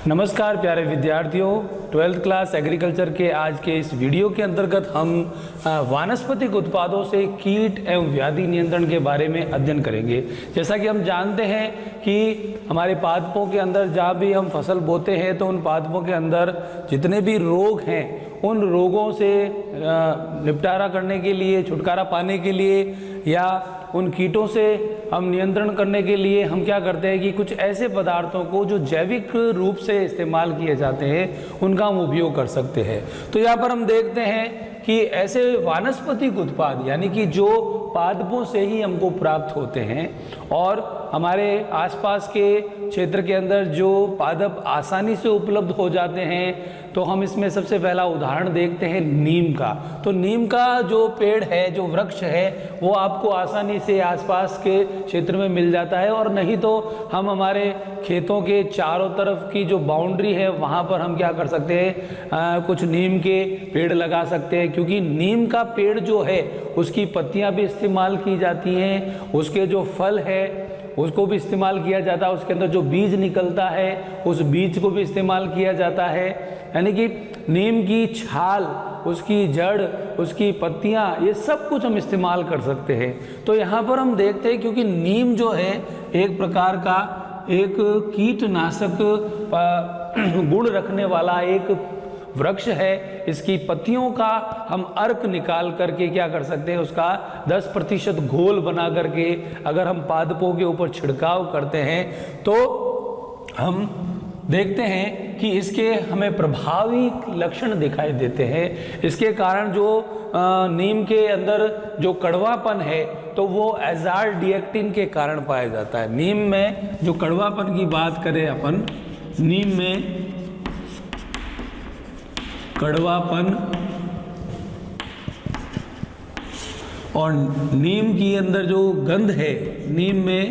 नमस्कार प्यारे विद्यार्थियों, 12th क्लास एग्रीकल्चर के आज के इस वीडियो के अंतर्गत हम वानस्पतिक उत्पादों से कीट एवं व्याधि नियंत्रण के बारे में अध्ययन करेंगे। जैसा कि हम जानते हैं कि हमारे पादपों के अंदर जहाँ भी हम फसल बोते हैं तो उन पादपों के अंदर जितने भी रोग हैं उन रोगों से निपटारा करने के लिए, छुटकारा पाने के लिए या उन कीटों से हम नियंत्रण करने के लिए हम क्या करते हैं कि कुछ ऐसे पदार्थों को जो जैविक रूप से इस्तेमाल किए जाते हैं उनका हम उपयोग कर सकते हैं। तो यहाँ पर हम देखते हैं कि ऐसे वानस्पतिक उत्पाद यानी कि जो पादपों से ही हमको प्राप्त होते हैं और हमारे आसपास के क्षेत्र के अंदर जो पादप आसानी से उपलब्ध हो जाते हैं, तो हम इसमें सबसे पहला उदाहरण देखते हैं नीम का। तो नीम का जो पेड़ है, जो वृक्ष है, वो आपको आसानी से आसपास के क्षेत्र में मिल जाता है। और नहीं तो हम हमारे खेतों के चारों तरफ की जो बाउंड्री है वहाँ पर हम क्या कर सकते हैं, कुछ नीम के पेड़ लगा सकते हैं, क्योंकि नीम का पेड़ जो है उसकी पत्तियाँ भी इस्तेमाल की जाती हैं, उसके जो फल है उसको भी इस्तेमाल किया जाता है, उसके अंदर जो बीज निकलता है उस बीज को भी इस्तेमाल किया जाता है। यानी कि नीम की छाल, उसकी जड़, उसकी पत्तियां, ये सब कुछ हम इस्तेमाल कर सकते हैं। तो यहाँ पर हम देखते हैं क्योंकि नीम जो है एक प्रकार का एक कीटनाशक गुण रखने वाला एक वृक्ष है। इसकी पत्तियों का हम अर्क निकाल करके क्या कर सकते हैं, उसका 10% घोल बना करके अगर हम पादपों के ऊपर छिड़काव करते हैं तो हम देखते हैं कि इसके हमें प्रभावी लक्षण दिखाई देते हैं। इसके कारण जो नीम के अंदर जो कड़वापन है तो वो एजारडिएक्टिन के कारण पाया जाता है। नीम में जो कड़वापन की बात करें अपन, नीम में कड़वापन और नीम की अंदर जो गंध है, नीम में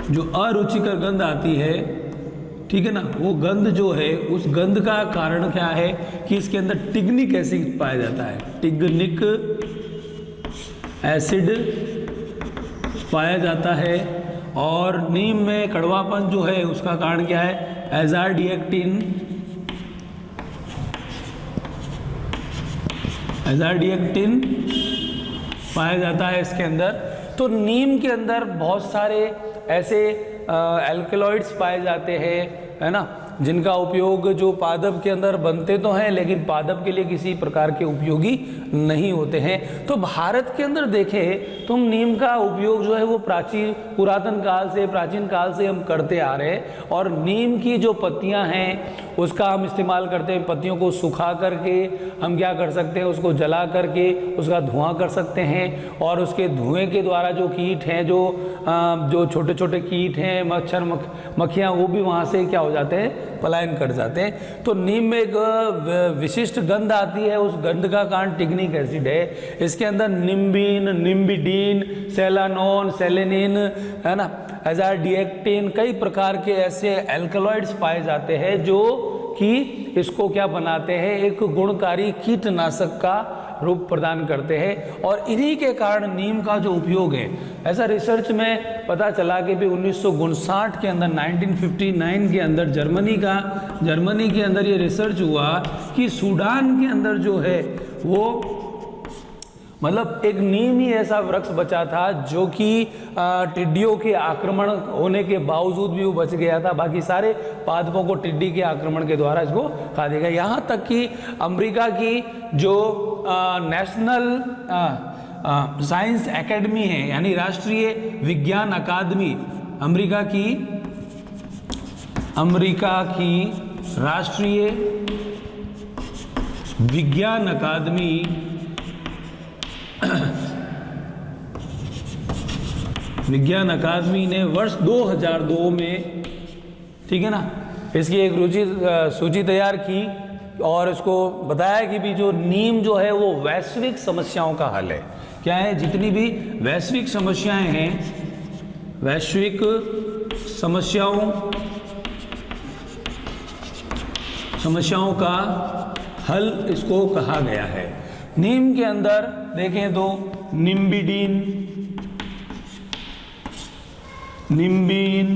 जो अरुचिकर गंध आती है, ठीक है ना, वो गंध जो है उस गंध का कारण क्या है कि इसके अंदर टिग्निक एसिड पाया जाता है। टिग्निक एसिड पाया जाता है। और नीम में कड़वापन जो है उसका कारण क्या है, एजारडिएक्टिन पाया जाता है इसके अंदर। तो नीम के अंदर बहुत सारे ऐसे एल्कलॉइड्स पाए जाते हैं, है ना, जिनका उपयोग जो पादप के अंदर बनते तो हैं लेकिन पादप के लिए किसी प्रकार के उपयोगी नहीं होते हैं। तो भारत के अंदर देखें तो हम नीम का उपयोग जो है वो पुरातन काल से, प्राचीन काल से हम करते आ रहे हैं। और नीम की जो पत्तियां हैं उसका हम इस्तेमाल करते हैं। पत्तियों को सुखा करके हम क्या कर सकते हैं, उसको जला करके उसका धुआं कर सकते हैं। और उसके धुएं के द्वारा जो कीट हैं, जो छोटे छोटे कीट हैं, मच्छर मक्खियाँ, वो भी वहाँ से क्या हो जाते हैं, पलायन कर जाते हैं। तो नीम में एक विशिष्ट गंध आती है, उस गंध का कारण टिग्निक एसिड है। इसके अंदर निम्बिन, निम्बिडीन, सेलानोन, सेलेनिन, है ना, एजारडिएक्टिन, कई प्रकार के ऐसे एल्कलॉइड्स पाए जाते हैं जो कि इसको क्या बनाते हैं, एक गुणकारी कीटनाशक का रूप प्रदान करते हैं। और इन्हीं के कारण नीम का जो उपयोग है, ऐसा रिसर्च में पता चला कि भी 1959 के अंदर, 1959 के अंदर जर्मनी के अंदर ये रिसर्च हुआ कि सूडान के अंदर जो है वो मतलब एक नीम ही ऐसा वृक्ष बचा था जो कि टिड्डियों के आक्रमण होने के बावजूद भी वो बच गया था। बाकी सारे पादपों को टिड्डी के आक्रमण के द्वारा इसको खा दिया गया। यहाँ तक कि अमेरिका की जो नेशनल साइंस एकेडमी है, यानी राष्ट्रीय विज्ञान अकादमी, अमेरिका की राष्ट्रीय विज्ञान अकादमी ने वर्ष 2002 में, ठीक है ना, इसकी एक सूची तैयार की और इसको बताया कि भी जो नीम जो है वो वैश्विक समस्याओं का हल है। क्या है, जितनी भी वैश्विक समस्याएं हैं, वैश्विक समस्याओं का हल इसको कहा गया है। नीम के अंदर देखें तो निम्बिडीन, निम्बीन,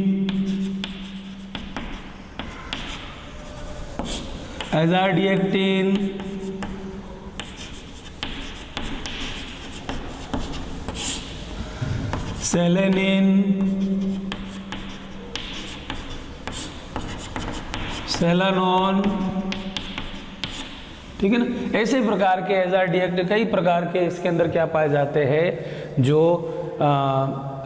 एजाडिएक्टिन, सेलेनिन, सेलानोन, ठीक है ना। ऐसे प्रकार के एजाडिएक्टिन कई प्रकार के इसके अंदर क्या पाए जाते हैं, जो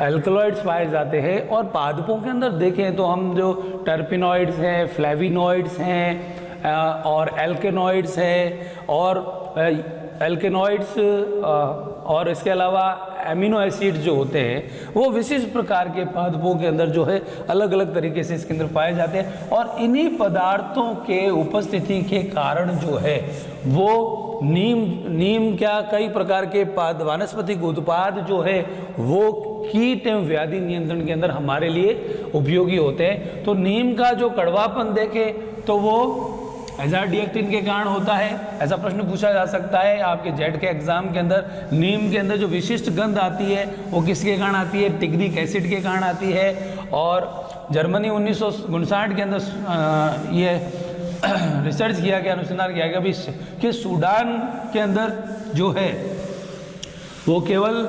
एल्कलॉइड्स पाए जाते हैं। और पादपों के अंदर देखें तो हम जो टर्पिनॉइड्स हैं, फ्लेविनॉइड्स हैं और एल्केनॉइड्स हैं और एल्केनॉइड्स और इसके अलावा एमिनो एसिड्स जो होते हैं वो विशिष्ट प्रकार के पादपों के अंदर जो है अलग अलग तरीके से इसके अंदर पाए जाते हैं। और इन्हीं पदार्थों के उपस्थिति के कारण जो है वो नीम क्या कई प्रकार के वानस्पतिक उत्पाद जो है वो कीट एवं व्याधि नियंत्रण के अंदर हमारे लिए उपयोगी होते हैं। तो नीम का जो कड़वापन देखें तो वो एजाडिएक्टिन के कारण होता है। ऐसा प्रश्न पूछा जा सकता है आपके जेड के एग्जाम के अंदर, नीम के अंदर जो विशिष्ट गंध आती है वो किसके कारण आती है, टिग्रिक एसिड के कारण आती है। और जर्मनी 1959 के अंदर ये रिसर्च किया गया, अनुसंधान किया गया कि सूडान के अंदर जो है वो केवल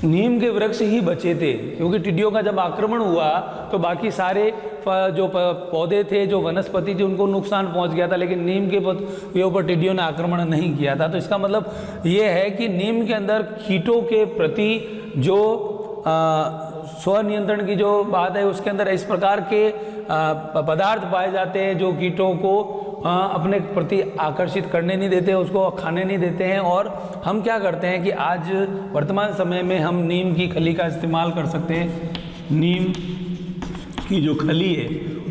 नीम के वृक्ष ही बचे थे, क्योंकि टिड्डियों का जब आक्रमण हुआ तो बाकी सारे जो पौधे थे, जो वनस्पति थी, उनको नुकसान पहुंच गया था, लेकिन नीम के ऊपर टिड्डियों ने आक्रमण नहीं किया था। तो इसका मतलब ये है कि नीम के अंदर कीटों के प्रति जो स्वनियंत्रण की जो बात है उसके अंदर इस प्रकार के पदार्थ पाए जाते हैं जो कीटों को अपने प्रति आकर्षित करने नहीं देते, उसको खाने नहीं देते हैं। और हम क्या करते हैं कि आज वर्तमान समय में हम नीम की खली का इस्तेमाल कर सकते हैं। नीम की जो खली है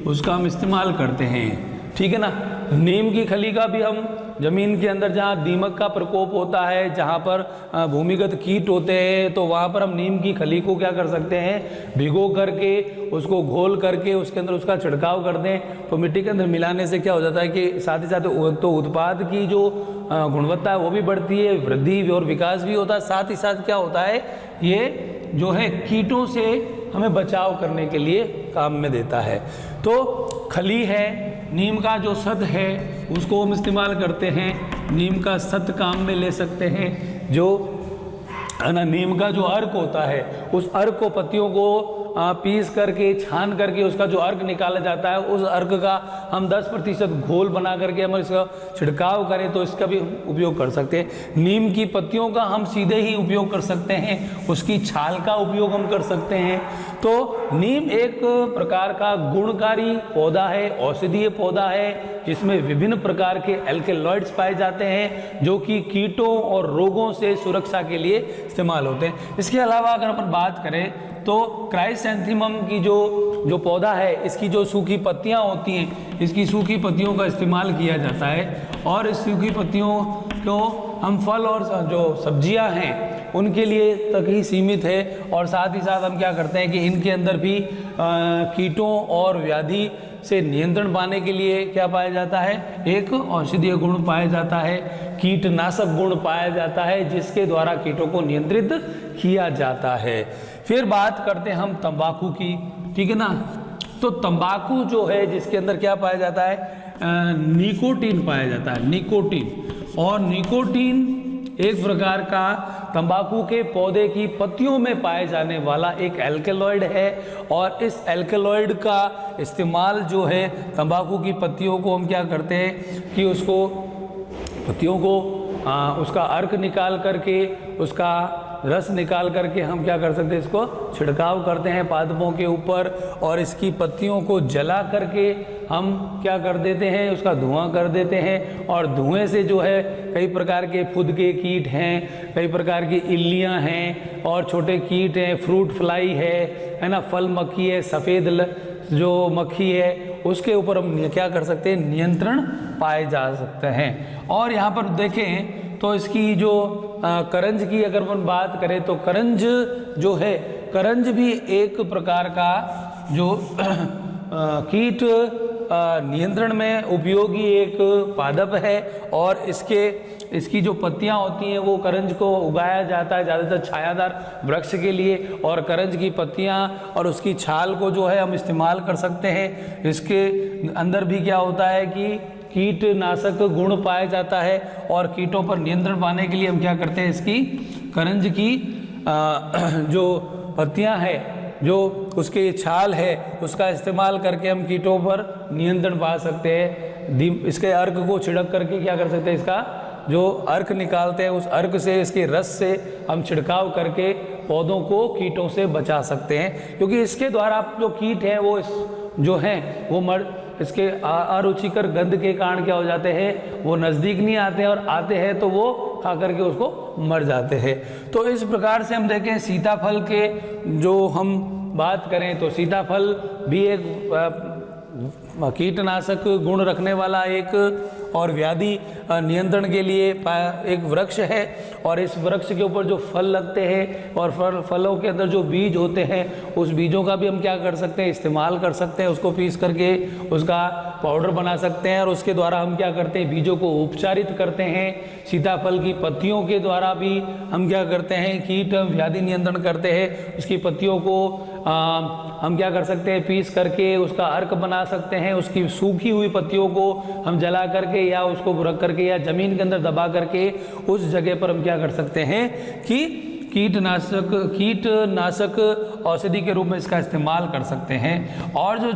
उसका हम इस्तेमाल करते हैं, ठीक है ना। नीम की खली का भी हम ज़मीन के अंदर जहाँ दीमक का प्रकोप होता है, जहाँ पर भूमिगत कीट होते हैं, तो वहाँ पर हम नीम की खली को क्या कर सकते हैं, भिगो करके उसको घोल करके उसके अंदर उसका छिड़काव कर दें। तो मिट्टी के अंदर मिलाने से क्या हो जाता है कि साथ ही साथ तो उत्पाद की जो गुणवत्ता है वो भी बढ़ती है, वृद्धि और विकास भी होता है। साथ ही साथ क्या होता है, ये जो है कीटों से हमें बचाव करने के लिए काम में देता है। तो खली है, नीम का जो सत है उसको हम इस्तेमाल करते हैं, नीम का सत काम में ले सकते हैं। जो है ना, नीम का जो अर्क होता है उस अर्क को, पत्तियों को पीस करके छान करके उसका जो अर्क निकाला जाता है, उस अर्क का हम 10% घोल बना करके हम इसका छिड़काव करें तो इसका भी उपयोग कर सकते हैं। नीम की पत्तियों का हम सीधे ही उपयोग कर सकते हैं, उसकी छाल का उपयोग हम कर सकते हैं। तो नीम एक प्रकार का गुणकारी पौधा है, औषधीय पौधा है, जिसमें विभिन्न प्रकार के एल्केलॉइड्स पाए जाते हैं जो कि कीटों और रोगों से सुरक्षा के लिए इस्तेमाल होते हैं। इसके अलावा अगर अपन बात करें तो क्राइसैंथेमम की जो पौधा है, इसकी जो सूखी पत्तियां होती हैं, इसकी सूखी पत्तियों का इस्तेमाल किया जाता है। और इस सूखी पत्तियों को हम फल और जो सब्जियां हैं उनके लिए तक ही सीमित है। और साथ ही साथ हम क्या करते हैं कि इनके अंदर भी कीटों और व्याधि से नियंत्रण पाने के लिए क्या पाया जाता है, एक औषधीय गुण पाया जाता है, कीटनाशक गुण पाया जाता है, जिसके द्वारा कीटों को नियंत्रित किया जाता है। फिर बात करते हैं हम तंबाकू की, ठीक है ना। तो तंबाकू जो है जिसके अंदर क्या पाया जाता है, निकोटीन पाया जाता है, निकोटीन। और निकोटीन एक प्रकार का तंबाकू के पौधे की पत्तियों में पाए जाने वाला एक एल्केलॉइड है। और इस एल्केलॉइड का इस्तेमाल जो है, तंबाकू की पत्तियों को हम क्या करते हैं कि उसको पत्तियों को उसका अर्क निकाल करके, उसका रस निकाल करके हम क्या कर सकते हैं, इसको छिड़काव करते हैं पादपों के ऊपर। और इसकी पत्तियों को जला करके हम क्या कर देते हैं, उसका धुआं कर देते हैं। और धुएं से जो है कई प्रकार के फुदके कीट हैं, कई प्रकार की इल्लियां हैं और छोटे कीट हैं, फ्रूट फ्लाई है ना, फल मक्खी है, सफ़ेद जो मक्खी है, उसके ऊपर हम क्या कर सकते हैं, नियंत्रण पाए जा सकते हैं। और यहाँ पर देखें तो इसकी जो करंज की अगर हम बात करें तो करंज जो है, करंज भी एक प्रकार का जो कीट नियंत्रण में उपयोगी एक पादप है और इसकी जो पत्तियां होती हैं वो करंज को उगाया जाता है ज़्यादातर छायादार वृक्ष के लिए, और करंज की पत्तियां और उसकी छाल को जो है हम इस्तेमाल कर सकते हैं। इसके अंदर भी क्या होता है कि कीटनाशक गुण पाया जाता है, और कीटों पर नियंत्रण पाने के लिए हम क्या करते हैं, इसकी करंज की जो पत्तियां है, जो उसकी छाल है, उसका इस्तेमाल करके हम कीटों पर नियंत्रण पा सकते हैं। इसके अर्क को छिड़क करके क्या कर सकते हैं, इसका जो अर्क निकालते हैं उस अर्क से, इसके रस से हम छिड़काव करके पौधों को कीटों से बचा सकते हैं, क्योंकि इसके द्वारा जो कीट हैं वो जो हैं वो इसके अरुचिकर गंध के कारण क्या हो जाते हैं, वो नज़दीक नहीं आते हैं, और आते हैं तो वो खा करके उसको मर जाते हैं। तो इस प्रकार से हम देखें सीताफल के जो हम बात करें तो सीताफल भी एक कीटनाशक गुण रखने वाला एक और व्याधि नियंत्रण के लिए एक वृक्ष है, और इस वृक्ष के ऊपर जो फल लगते हैं और फलों के अंदर जो बीज होते हैं उस बीजों का भी हम क्या कर सकते हैं, इस्तेमाल कर सकते हैं। उसको पीस करके उसका पाउडर बना सकते हैं, और उसके द्वारा हम क्या करते हैं, बीजों को उपचारित करते हैं। सीताफल की पत्तियों के द्वारा भी हम क्या करते हैं, कीट व्याधि नियंत्रण करते हैं। उसकी पत्तियों को हम क्या कर सकते हैं, पीस करके उसका अर्क बना सकते हैं। उसकी सूखी हुई पत्तियों को हम जला करके या उसको रख करके या जमीन के अंदर दबा करके उस जगह पर हम क्या कर सकते हैं कि कीटनाशक औषधि के रूप में इसका इस्तेमाल कर सकते हैं। और जो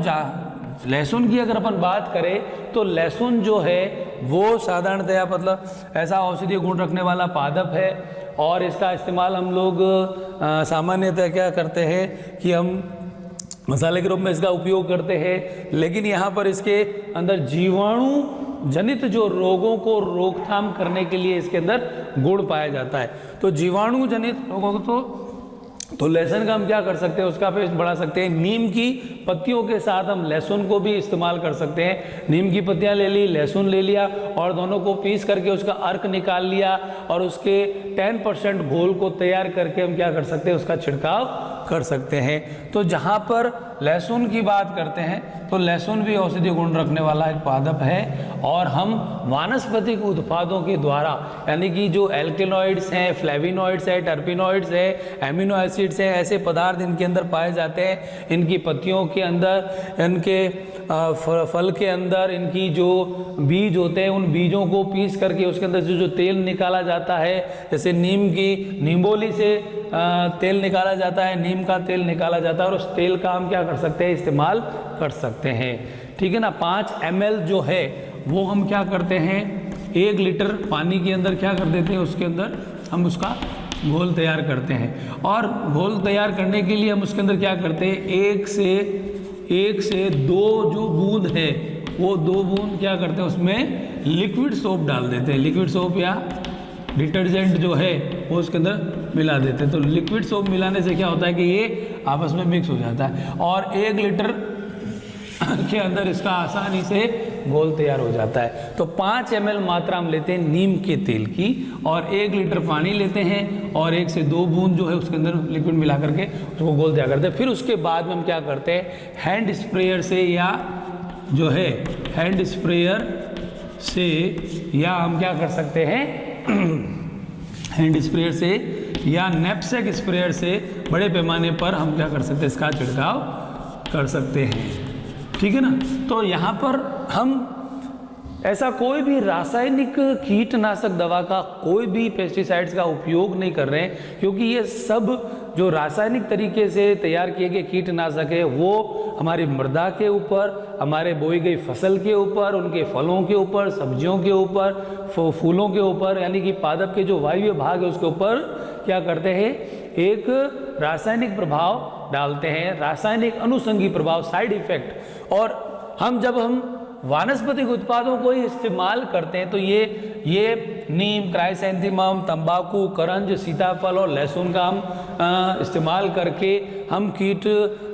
लहसुन की अगर अपन बात करें तो लहसुन जो है वो साधारणतया मतलब ऐसा औषधीय गुण रखने वाला पादप है, और इसका इस्तेमाल हम लोग सामान्यतः क्या करते हैं कि हम मसाले के रूप में इसका उपयोग करते हैं। लेकिन यहाँ पर इसके अंदर जीवाणु जनित जो रोगों को रोकथाम करने के लिए इसके अंदर गुण पाया जाता है। तो जीवाणु जनित रोगों को तो लहसुन का हम क्या कर सकते हैं, उसका पेस्ट बढ़ा सकते हैं। नीम की पत्तियों के साथ हम लहसुन को भी इस्तेमाल कर सकते हैं। नीम की पत्तियां ले ली, लहसुन ले लिया, और दोनों को पीस करके उसका अर्क निकाल लिया, और उसके 10% घोल को तैयार करके हम क्या कर सकते हैं, उसका छिड़काव कर सकते हैं। तो जहाँ पर लहसुन की बात करते हैं तो लहसुन भी औषधीय गुण रखने वाला एक पादप है, और हम वानस्पतिक उत्पादों के द्वारा यानी कि जो एल्केनॉइड्स हैं, फ्लेविनॉइड्स हैं, टर्पिनॉइड्स हैं, एमिनो एसिड्स हैं, ऐसे पदार्थ इनके अंदर पाए जाते हैं। इनकी पत्तियों के अंदर, इनके फल के अंदर इनकी जो बीज होते हैं उन बीजों को पीस करके उसके अंदर जो तेल निकाला जाता है, जैसे नीम की निम्बोली से तेल निकाला जाता है, नीम का तेल निकाला जाता है, और उस तेल का हम क्या कर सकते हैं, इस्तेमाल कर सकते हैं। ठीक है ना। 5 ml जो है वो हम क्या करते हैं, 1 लीटर पानी के अंदर क्या कर देते हैं, उसके अंदर हम उसका घोल तैयार करते हैं। और घोल तैयार करने के लिए हम उसके अंदर क्या करते हैं, 1 से 2 जो बूंद है वो 2 बूंद क्या करते हैं, उसमें लिक्विड सोप डाल देते हैं। लिक्विड सोप या डिटर्जेंट जो है वो उसके अंदर मिला देते हैं। तो लिक्विड सोप मिलाने से क्या होता है कि ये आपस में मिक्स हो जाता है, और 1 लीटर के अंदर इसका आसानी से घोल तैयार हो जाता है। तो 5 ml मात्रा हम लेते हैं नीम के तेल की, और 1 लीटर पानी लेते हैं, और 1 से 2 बूंद जो है उसके अंदर लिक्विड मिला करके उसको घोल तैयार करते हैं। फिर उसके बाद में हम क्या करते हैं, हैंड स्प्रेयर से या जो है हैंड स्प्रेयर से, या हम क्या कर सकते हैं हैंड स्प्रेयर से या नैपसेक स्प्रेयर से बड़े पैमाने पर हम क्या कर सकते हैं, इसका छिड़काव कर सकते हैं। ठीक है ना। तो यहाँ पर हम ऐसा कोई भी रासायनिक कीटनाशक दवा का, कोई भी पेस्टिसाइड्स का उपयोग नहीं कर रहे हैं, क्योंकि ये सब जो रासायनिक तरीके से तैयार किए गए कीटनाशक है वो हमारी मृदा के ऊपर, हमारे बोई गई फसल के ऊपर, उनके फलों के ऊपर, सब्जियों के ऊपर, फूलों के ऊपर, यानी कि पादप के जो वायव्य भाग है उसके ऊपर क्या करते हैं, एक रासायनिक प्रभाव डालते हैं, रासायनिक अनुषंगी प्रभाव, साइड इफेक्ट। और जब हम वानस्पतिक उत्पादों को ही इस्तेमाल करते हैं तो ये नीम, क्राइसैंथेमम, तंबाकू, करंज, सीताफल और लहसुन का हम इस्तेमाल करके हम कीट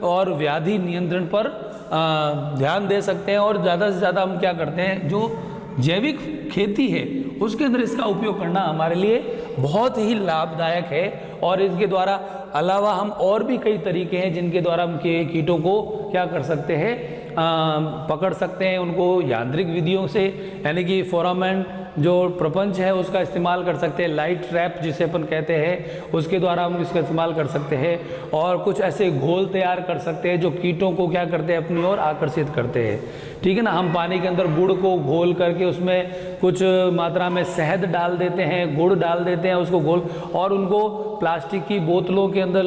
और व्याधि नियंत्रण पर ध्यान दे सकते हैं। और ज़्यादा से ज़्यादा हम क्या करते हैं, जो जैविक खेती है उसके अंदर इसका उपयोग करना हमारे लिए बहुत ही लाभदायक है। और इसके द्वारा अलावा हम और भी कई तरीके हैं जिनके द्वारा हम कीटों को क्या कर सकते हैं, पकड़ सकते हैं उनको यांत्रिक विधियों से, यानी कि फोरामेन जो प्रपंच है उसका इस्तेमाल कर सकते हैं, लाइट ट्रैप जिसे अपन कहते हैं उसके द्वारा हम इसका इस्तेमाल कर सकते हैं, और कुछ ऐसे घोल तैयार कर सकते हैं जो कीटों को क्या करते हैं अपनी ओर आकर्षित करते हैं। ठीक है ना, हम पानी के अंदर गुड़ को घोल करके उसमें कुछ मात्रा में शहद डाल देते हैं, गुड़ डाल देते हैं उसको घोल, और उनको प्लास्टिक की बोतलों के अंदर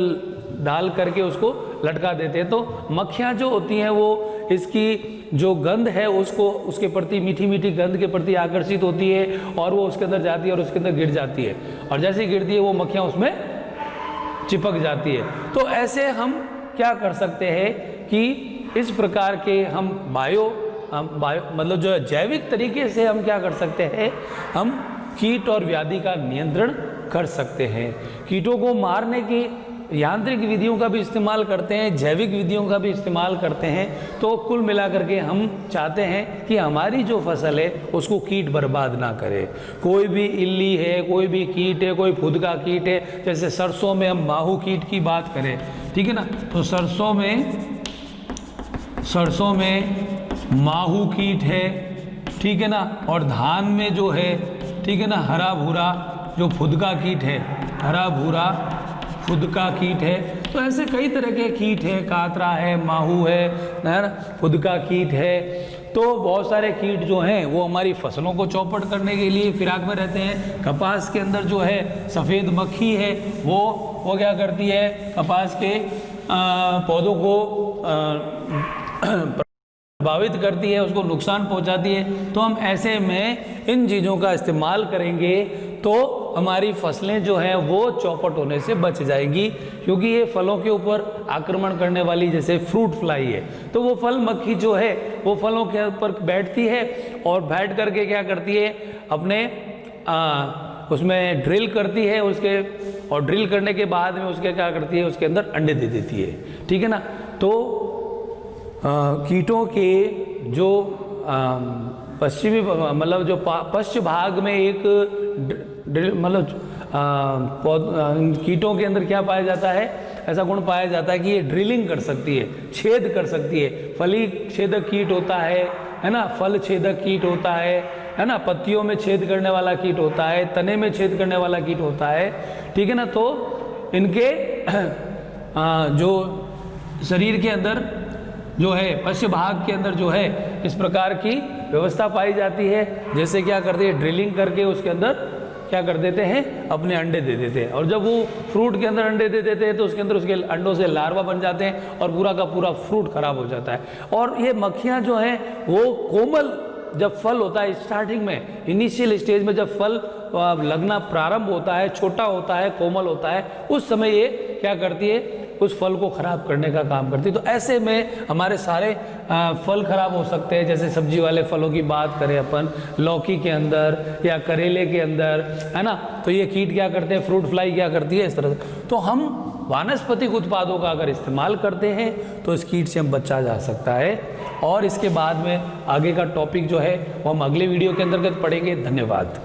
डाल करके उसको लटका देते हैं। तो मक्खियाँ जो होती हैं वो इसकी जो गंध है उसको, उसके प्रति मीठी मीठी गंध के प्रति आकर्षित होती है और वो उसके अंदर जाती है और उसके अंदर गिर जाती है, और जैसे ही गिरती है वो मक्खियाँ उसमें चिपक जाती है। तो ऐसे हम क्या कर सकते हैं कि इस प्रकार के हम बायो मतलब जो है जैविक तरीके से हम क्या कर सकते हैं, हम कीट और व्याधि का नियंत्रण कर सकते हैं। कीटों को मारने की यांत्रिक विधियों का भी इस्तेमाल करते हैं, जैविक विधियों का भी इस्तेमाल करते हैं। तो कुल मिलाकर के हम चाहते हैं कि हमारी जो फसल है उसको कीट बर्बाद ना करे। कोई भी इल्ली है, कोई भी कीट है, कोई फुदका कीट है, जैसे सरसों में हम माहू कीट की बात करें, ठीक है ना, तो सरसों में माहू कीट है, ठीक है ना, और धान में जो है, ठीक है ना, हरा भूरा जो फुदका कीट है, हरा भूरा फुदका कीट है। तो ऐसे कई तरह के कीट है, कातरा है, माहू है, फुदका कीट है। तो बहुत सारे कीट जो हैं वो हमारी फसलों को चौपट करने के लिए फिराक में रहते हैं। कपास के अंदर जो है सफ़ेद मक्खी है, वो क्या करती है, कपास के पौधों को प्रभावित करती है, उसको नुकसान पहुंचाती है। तो हम ऐसे में इन चीज़ों का इस्तेमाल करेंगे तो हमारी फसलें जो हैं वो चौपट होने से बच जाएगी, क्योंकि ये फलों के ऊपर आक्रमण करने वाली जैसे फ्रूट फ्लाई है, तो वो फल मक्खी जो है वो फलों के ऊपर बैठती है और बैठ करके क्या करती है, अपने उसमें ड्रिल करती है उसके, और ड्रिल करने के बाद में उसके क्या करती है, उसके अंदर अंडे दे देती है। ठीक है ना, तो कीटों के जो पश्चिमी मतलब जो पश्चिम भाग में एक मतलब कीटों के अंदर क्या पाया जाता है, ऐसा गुण पाया जाता है कि ये ड्रिलिंग कर सकती है, छेद कर सकती है। फली छेदक कीट होता है ना, फल छेदक कीट होता है ना, पत्तियों में छेद करने वाला कीट होता है, तने में छेद करने वाला कीट होता है। ठीक है ना, तो इनके जो शरीर के अंदर जो है पश्चिम भाग के अंदर जो है इस प्रकार की व्यवस्था पाई जाती है। जैसे क्या करते हैं, ड्रिलिंग करके उसके अंदर क्या कर देते हैं, अपने अंडे दे देते हैं, और जब वो फ्रूट के अंदर अंडे दे देते हैं तो उसके अंदर उसके अंडों से लार्वा बन जाते हैं और पूरा का पूरा फ्रूट खराब हो जाता है। और ये मक्खियाँ जो हैं वो कोमल, जब फल होता है स्टार्टिंग में, इनिशियल स्टेज में जब फल लगना प्रारंभ होता है, छोटा होता है, कोमल होता है, उस समय ये क्या करती है, उस फल को खराब करने का काम करती है। तो ऐसे में हमारे सारे फल खराब हो सकते हैं। जैसे सब्जी वाले फलों की बात करें अपन, लौकी के अंदर या करेले के अंदर, है ना, तो ये कीट क्या करते हैं, फ्रूट फ्लाई क्या करती है, इस तरह से। तो हम वानस्पतिक उत्पादों का अगर इस्तेमाल करते हैं तो इस कीट से हम बचा जा सकता है। और इसके बाद में आगे का टॉपिक जो है वो हम अगले वीडियो के अंतर्गत पढ़ेंगे। धन्यवाद।